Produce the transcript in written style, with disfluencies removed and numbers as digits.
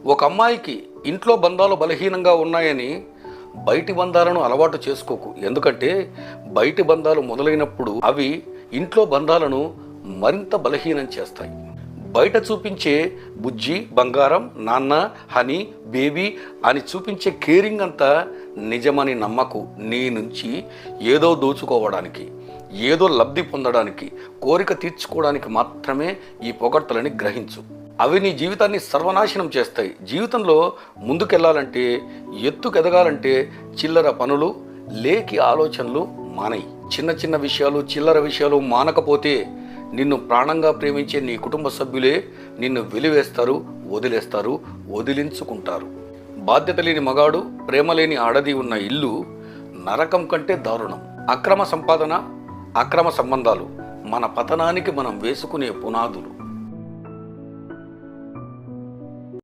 ఒక అమ్మాయికి ఇంట్లో బంధాలు బలహీనంగా ఉన్నాయని బయటి బంధాలను అలవాటు చేసుకోకు. ఎందుకంటే బయటి బంధాలు మొదలైనప్పుడు అవి ఇంట్లో బంధాలను మరింత బలహీనం చేస్తాయి. బయట చూపించే బుజ్జి, బంగారం, నాన్న, హనీ, బేబీ అని చూపించే కేరింగ్ అంతా నిజమని నమ్మకు. నీ నుంచి ఏదో దోచుకోవడానికి, ఏదో లబ్ధి పొందడానికి, కోరిక తీర్చుకోవడానికి మాత్రమే ఈ పొగడ్తలని గ్రహించు. అవి నీ జీవితాన్ని సర్వనాశనం చేస్తాయి. జీవితంలో ముందుకెళ్లాలంటే, ఎత్తుకెదగాలంటే చిల్లర పనులు, లేకి ఆలోచనలు మానయి. చిన్న చిన్న విషయాలు, చిల్లర విషయాలు మానకపోతే నిన్ను ప్రాణంగా ప్రేమించే నీ కుటుంబ సభ్యులే నిన్ను వెలివేస్తారు, వదిలేస్తారు, వదిలించుకుంటారు. బాధ్యత లేని మగాడు, ప్రేమ లేని ఆడది ఉన్న ఇల్లు నరకం కంటే దారుణం. అక్రమ సంపాదన, అక్రమ సంబంధాలు మన పతనానికి మనం వేసుకునే పునాదులు.